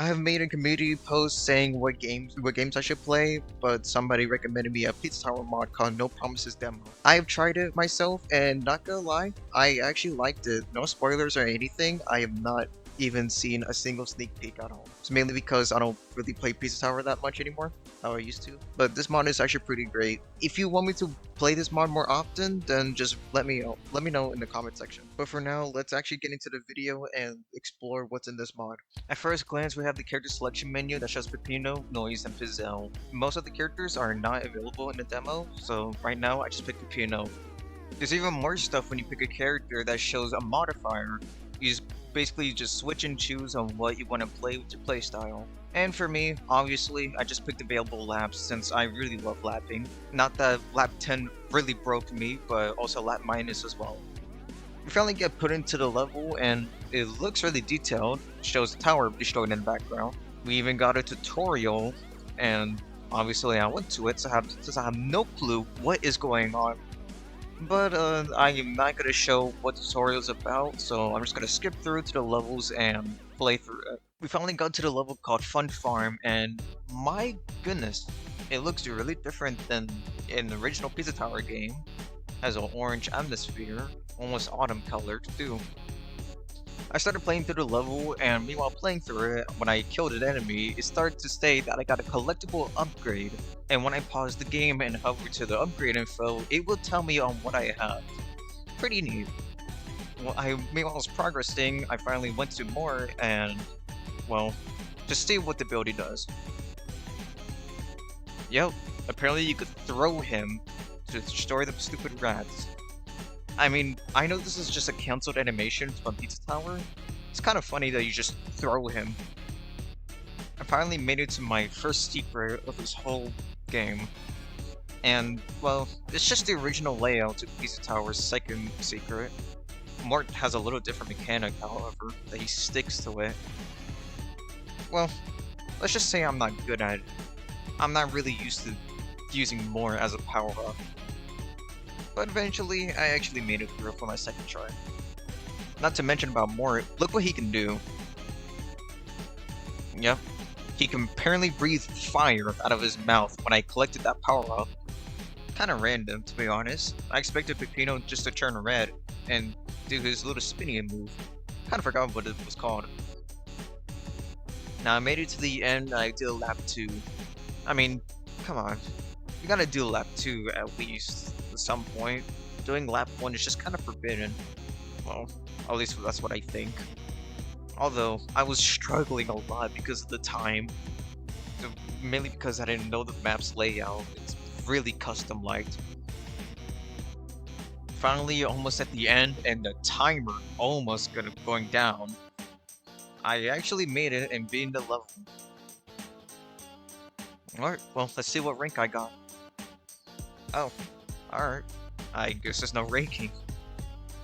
have made a community post saying what games I should play, but somebody recommended me a Pizza Tower mod called No Promises Demo. I have tried it myself, and not gonna lie, I actually liked it. No spoilers or anything. I have not even seen a single sneak peek at all. It's mainly because I don't really play Pizza Tower that much anymore, how I used to. But this mod is actually pretty great. If you want me to play this mod more often, then just let me know. Let me know in the comment section. But for now, let's actually get into the video and explore what's in this mod. At first glance, we have the character selection menu that shows Peppino, Noise, and Fizzle. Most of the characters are not available in the demo, so right now I just picked Peppino. There's even more stuff when you pick a character that shows a modifier. You basically just switch and choose on what you want to play with your playstyle. And for me, obviously, I just picked available laps since I really love lapping. Not that lap 10 really broke me, but also lap minus as well. We finally get put into the level and it looks really detailed. It shows the tower destroyed in the background. We even got a tutorial and obviously I went to it since I have no clue what is going on. But I am not going to show what the tutorial is about, so I'm just going to skip through to the levels and play through it. We finally got to the level called Fun Farm, and my goodness, it looks really different than in the original Pizza Tower game. Has an orange atmosphere, almost autumn colored too. I started playing through the level, and meanwhile playing through it, when I killed an enemy, it started to say that I got a collectible upgrade. And when I pause the game and hover to the upgrade info, it will tell me on what I have. Pretty neat. Meanwhile I was progressing, I finally went to more, and, well, just see what the ability does. Yep, apparently you could throw him to destroy the stupid rats. I mean, I know this is just a cancelled animation from Pizza Tower. It's kind of funny that you just throw him. I finally made it to my first secret of this whole game. And, well, it's just the original layout of Pizza Tower's second secret. Mort has a little different mechanic, however, that he sticks to it. Well, let's just say I'm not good at it. I'm not really used to using more as a power-up. But eventually, I actually made it through for my second try. Not to mention about Mort, look what he can do. Yep, he can apparently breathe fire out of his mouth when I collected that power-up. Kinda random, to be honest. I expected Peppino just to turn red and do his little spinny move. Kinda forgot what it was called. Now I made it to the end, I did lap 2. I mean, come on. You gotta do lap 2 at least, at some point. Doing lap 1 is just kinda forbidden. Well, at least that's what I think. Although, I was struggling a lot because of the time. Mainly because I didn't know the map's layout. It's really custom-liked. Finally, almost at the end, and the timer almost going down. I actually made it and beat the level. Alright, well, let's see what rank I got. Oh, alright. I guess there's no ranking.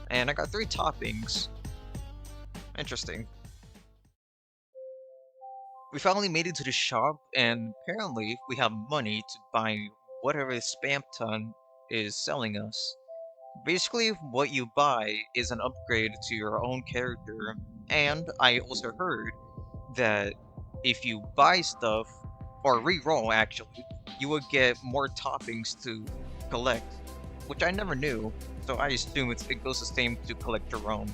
And I got 3 toppings. Interesting. We finally made it to the shop, and apparently we have money to buy whatever Spam Ton is selling us. Basically, what you buy is an upgrade to your own character, and I also heard that if you buy stuff, or re-roll actually, you would get more toppings to collect, which I never knew, so I assume it goes the same to collect your own.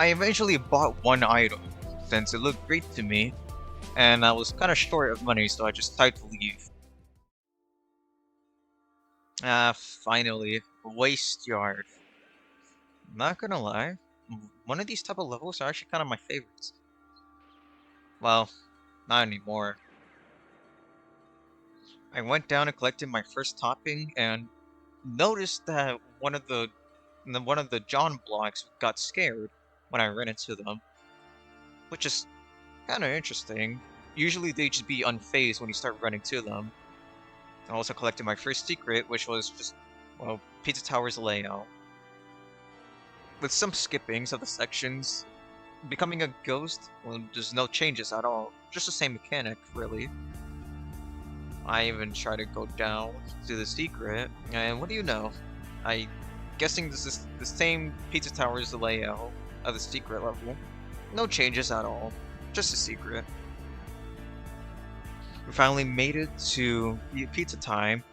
I eventually bought one item, since it looked great to me, and I was kinda short of money, so I just decided to leave. Finally, Waste Yard. Not gonna lie, one of these type of levels are actually kind of my favorites. Well, not anymore. I went down and collected my first topping and noticed that one of the John blocks got scared when I ran into them, which is kind of interesting. Usually they just be unfazed when you start running to them. I also collected my first secret, which was just, well, Pizza Tower's layout. With some skippings of the sections, becoming a ghost, well, there's no changes at all. Just the same mechanic, really. I even try to go down to the secret, and what do you know? I guessing this is the same Pizza Tower's layout of the secret level. No changes at all, just a secret. We finally made it to pizza time,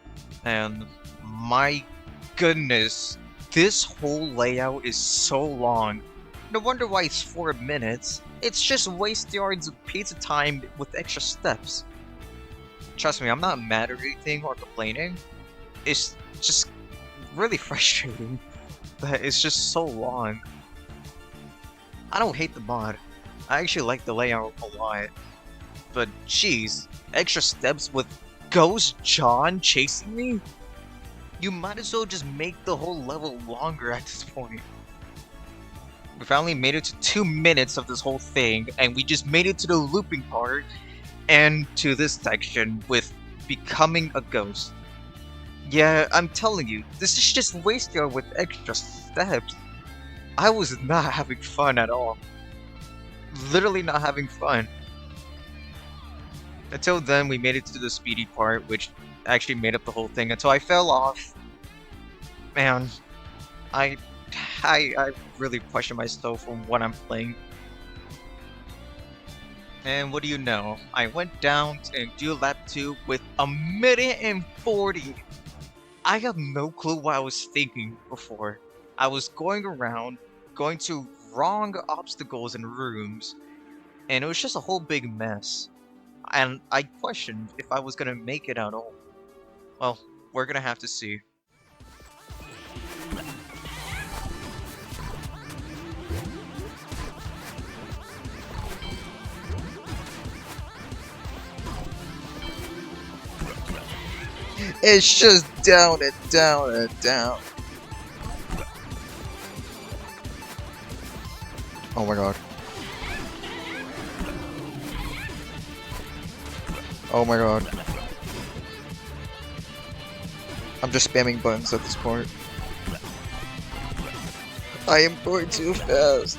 and my goodness, this whole layout is so long. No wonder why it's 4 minutes. It's just waste yards of pizza time with extra steps. Trust me, I'm not mad or anything or complaining. It's just really frustrating that it's just so long. I don't hate the mod. I actually like the layout a lot. But jeez, extra steps with Ghost John chasing me? You might as well just make the whole level longer at this point. We finally made it to 2 minutes of this whole thing, and we just made it to the looping part and to this section with becoming a ghost. Yeah, I'm telling you, this is just waste yard with extra steps. I was not having fun at all. Literally not having fun. Until then, we made it to the speedy part, which actually made up the whole thing until I fell off. Man, I, I really question myself on what I'm playing. And what do you know? I went down and do lap 2 with 1:40. I have no clue what I was thinking before. I was going around, going to wrong obstacles and rooms, and it was just a whole big mess. And I questioned if I was gonna make it at all. Well, we're gonna have to see. It's just down and down and down. Oh my god. Oh my god. I'm just spamming buttons at this point. I am going too fast.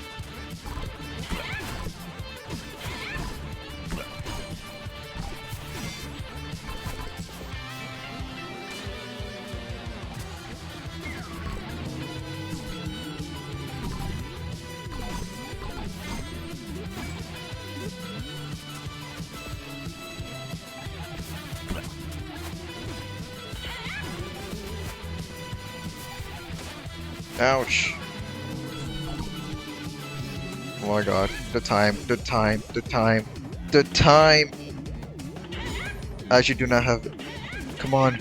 Ouch. Oh my god. The time, the time, the time, the time. I actually do not have it. Come on.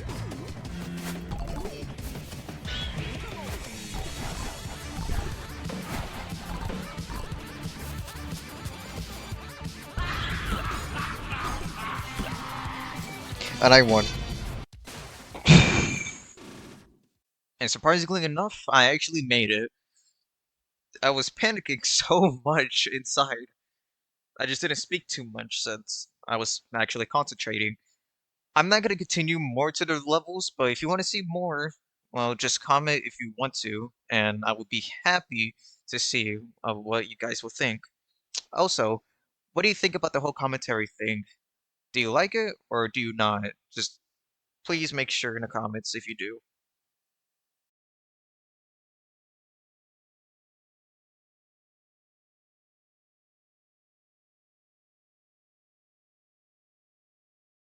And I won. And surprisingly enough, I actually made it. I was panicking so much inside. I just didn't speak too much since I was actually concentrating. I'm not gonna continue more to the levels, but if you want to see more, well, just comment if you want to, and I would be happy to see what you guys will think. Also, what do you think about the whole commentary thing? Do you like it or do you not? Just please make sure in the comments if you do.